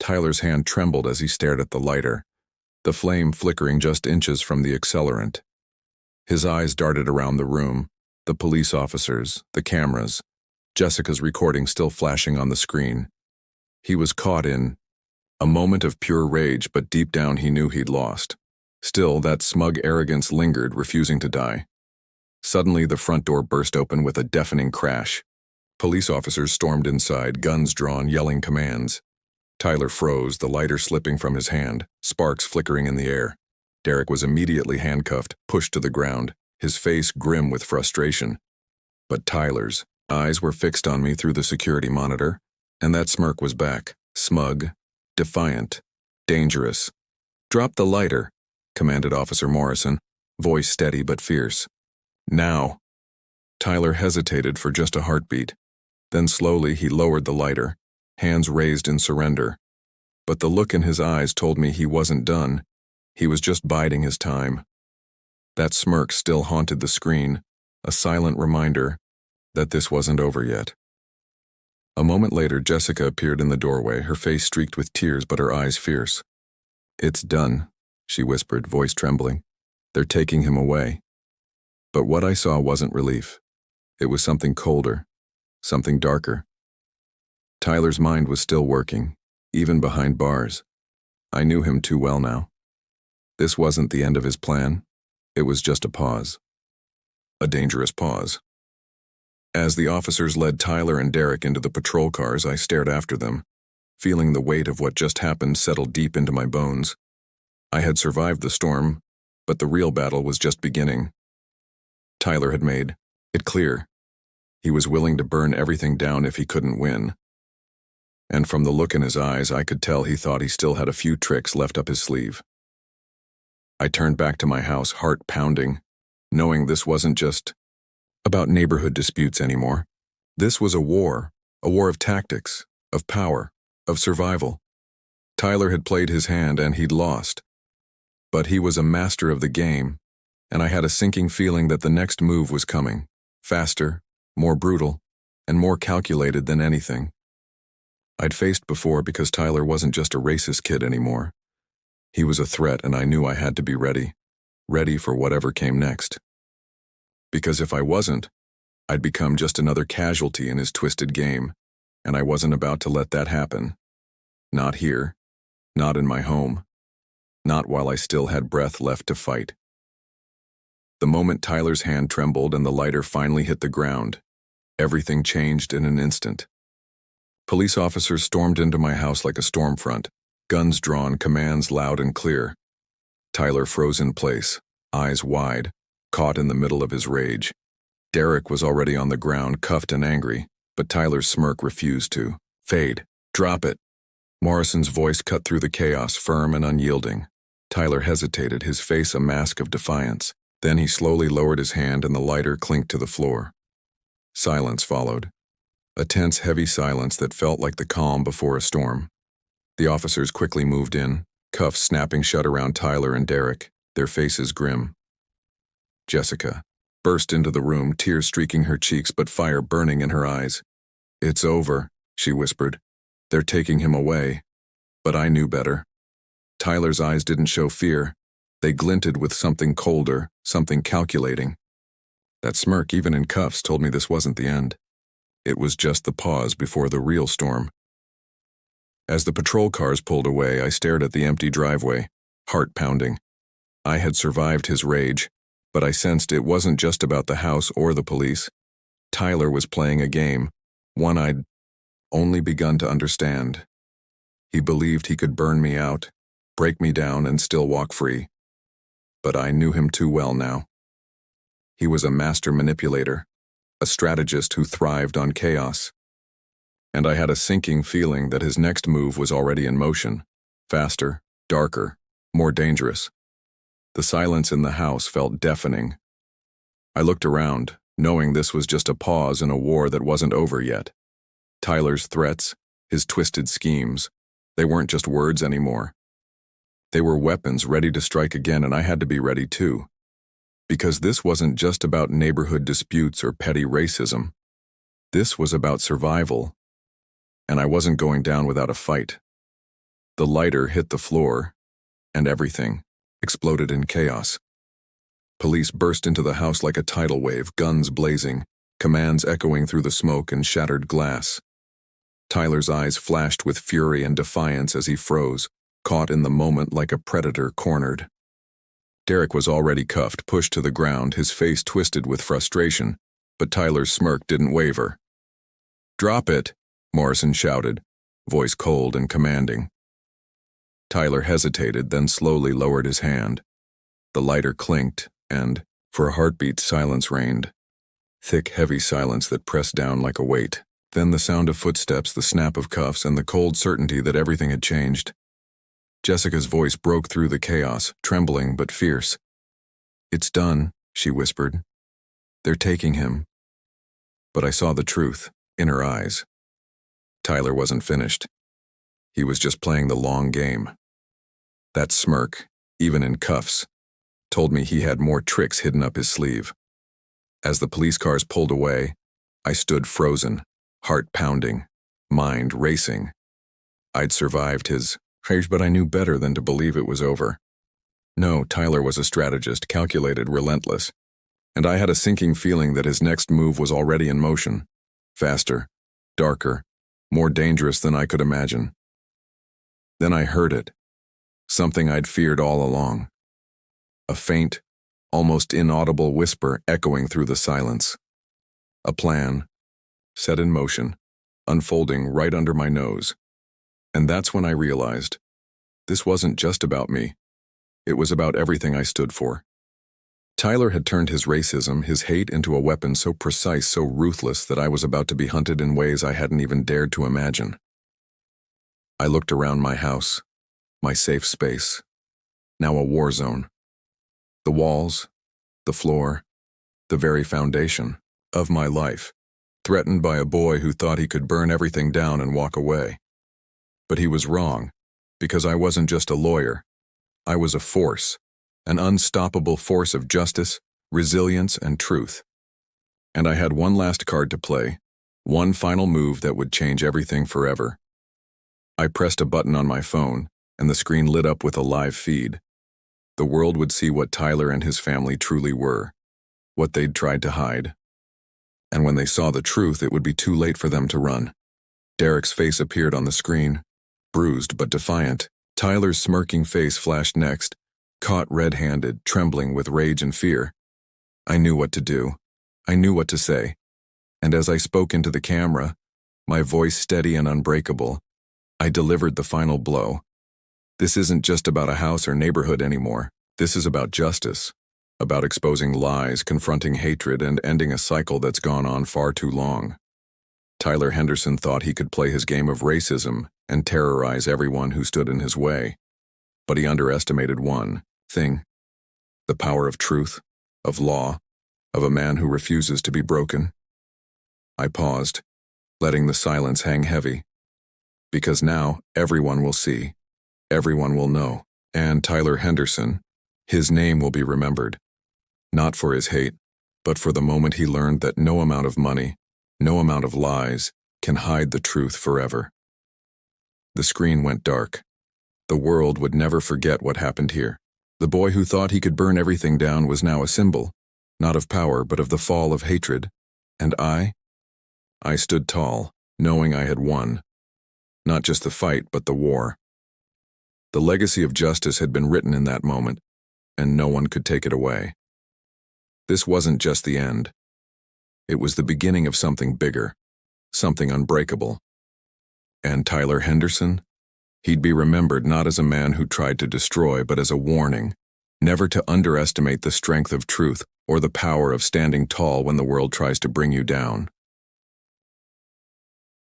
Tyler's hand trembled as he stared at the lighter, the flame flickering just inches from the accelerant. His eyes darted around the room, the police officers, the cameras, Jessica's recording still flashing on the screen. He was caught in a moment of pure rage, but deep down he knew he'd lost. Still, that smug arrogance lingered, refusing to die. Suddenly, the front door burst open with a deafening crash. Police officers stormed inside, guns drawn, yelling commands. Tyler froze, the lighter slipping from his hand, sparks flickering in the air. Derek was immediately handcuffed, pushed to the ground, his face grim with frustration. But Tyler's eyes were fixed on me through the security monitor, and that smirk was back, smug, defiant, dangerous. "Drop the lighter," commanded Officer Morrison, voice steady but fierce. "Now." Tyler hesitated for just a heartbeat. Then slowly he lowered the lighter, hands raised in surrender. But the look in his eyes told me he wasn't done. He was just biding his time. That smirk still haunted the screen, a silent reminder that this wasn't over yet. A moment later, Jessica appeared in the doorway, her face streaked with tears but her eyes fierce. "It's done," she whispered, voice trembling. "They're taking him away." But what I saw wasn't relief. It was something colder, something darker. Tyler's mind was still working, even behind bars. I knew him too well now. This wasn't the end of his plan. It was just a pause. A dangerous pause. As the officers led Tyler and Derek into the patrol cars, I stared after them, feeling the weight of what just happened settle deep into my bones. I had survived the storm, but the real battle was just beginning. Tyler had made it clear. He was willing to burn everything down if he couldn't win. And from the look in his eyes, I could tell he thought he still had a few tricks left up his sleeve. I turned back to my house, heart pounding, knowing this wasn't just about neighborhood disputes anymore. This was a war of tactics, of power, of survival. Tyler had played his hand and he'd lost. But he was a master of the game, and I had a sinking feeling that the next move was coming, faster, more brutal, and more calculated than anything I'd faced before, because Tyler wasn't just a racist kid anymore. He was a threat, and I knew I had to be ready for whatever came next. Because if I wasn't, I'd become just another casualty in his twisted game, and I wasn't about to let that happen. Not here, not in my home, not while I still had breath left to fight. The moment Tyler's hand trembled and the lighter finally hit the ground, everything changed in an instant. Police officers stormed into my house like a storm front, guns drawn, commands loud and clear. Tyler froze in place, eyes wide, caught in the middle of his rage. Derek was already on the ground, cuffed and angry, but Tyler's smirk refused to fade. "Drop it." Morrison's voice cut through the chaos, firm and unyielding. Tyler hesitated, his face a mask of defiance. Then he slowly lowered his hand and the lighter clinked to the floor. Silence followed. A tense, heavy silence that felt like the calm before a storm. The officers quickly moved in, cuffs snapping shut around Tyler and Derek, their faces grim. Jessica burst into the room, tears streaking her cheeks but fire burning in her eyes. "It's over," she whispered. "They're taking him away." But I knew better. Tyler's eyes didn't show fear. They glinted with something colder, something calculating. That smirk, even in cuffs, told me this wasn't the end. It was just the pause before the real storm. As the patrol cars pulled away, I stared at the empty driveway, heart pounding. I had survived his rage, but I sensed it wasn't just about the house or the police. Tyler was playing a game, one I'd only begun to understand. He believed he could burn me out, break me down, and still walk free. But I knew him too well now. He was a master manipulator, a strategist who thrived on chaos. And I had a sinking feeling that his next move was already in motion, faster, darker, more dangerous. The silence in the house felt deafening. I looked around, knowing this was just a pause in a war that wasn't over yet. Tyler's threats, his twisted schemes, they weren't just words anymore. They were weapons ready to strike again, and I had to be ready too. Because this wasn't just about neighborhood disputes or petty racism. This was about survival, and I wasn't going down without a fight. The lighter hit the floor, and everything exploded in chaos. Police burst into the house like a tidal wave, guns blazing, commands echoing through the smoke and shattered glass. Tyler's eyes flashed with fury and defiance as he froze, caught in the moment like a predator cornered. Derek was already cuffed, pushed to the ground, his face twisted with frustration, but Tyler's smirk didn't waver. "Drop it," Morrison shouted, voice cold and commanding. Tyler hesitated, then slowly lowered his hand. The lighter clinked, and, for a heartbeat, silence reigned. Thick, heavy silence that pressed down like a weight. Then the sound of footsteps, the snap of cuffs, and the cold certainty that everything had changed. Jessica's voice broke through the chaos, trembling but fierce. "It's done," she whispered. "They're taking him." But I saw the truth in her eyes. Tyler wasn't finished. He was just playing the long game. That smirk, even in cuffs, told me he had more tricks hidden up his sleeve. As the police cars pulled away, I stood frozen, heart pounding, mind racing. I'd survived his rage, but I knew better than to believe it was over. No, Tyler was a strategist, calculated, relentless, and I had a sinking feeling that his next move was already in motion. Faster, darker, more dangerous than I could imagine. Then I heard it, something I'd feared all along. A faint, almost inaudible whisper echoing through the silence. A plan, set in motion, unfolding right under my nose. And that's when I realized, this wasn't just about me. It was about everything I stood for. Tyler had turned his racism, his hate, into a weapon so precise, so ruthless that I was about to be hunted in ways I hadn't even dared to imagine. I looked around my house, my safe space, now a war zone. The walls, the floor, the very foundation of my life, threatened by a boy who thought he could burn everything down and walk away. But he was wrong, because I wasn't just a lawyer. I was a force, an unstoppable force of justice, resilience, and truth. And I had one last card to play, one final move that would change everything forever. I pressed a button on my phone, and the screen lit up with a live feed. The world would see what Tyler and his family truly were, what they'd tried to hide. And when they saw the truth, it would be too late for them to run. Derek's face appeared on the screen, bruised but defiant. Tyler's smirking face flashed next, caught red-handed, trembling with rage and fear. I knew what to do. I knew what to say. And as I spoke into the camera, my voice steady and unbreakable, I delivered the final blow. This isn't just about a house or neighborhood anymore. This is about justice, about exposing lies, confronting hatred, and ending a cycle that's gone on far too long. Tyler Henderson thought he could play his game of racism and terrorize everyone who stood in his way. But he underestimated one thing: the power of truth, of law, of a man who refuses to be broken. I paused, letting the silence hang heavy. Because now everyone will see, everyone will know, and Tyler Henderson, his name will be remembered. Not for his hate, but for the moment he learned that no amount of money, no amount of lies, can hide the truth forever. The screen went dark. The world would never forget what happened here. The boy who thought he could burn everything down was now a symbol, not of power, but of the fall of hatred. And I stood tall, knowing I had won. Not just the fight, but the war. The legacy of justice had been written in that moment, and no one could take it away. This wasn't just the end. It was the beginning of something bigger, something unbreakable. And Tyler Henderson? He'd be remembered not as a man who tried to destroy, but as a warning, never to underestimate the strength of truth or the power of standing tall when the world tries to bring you down.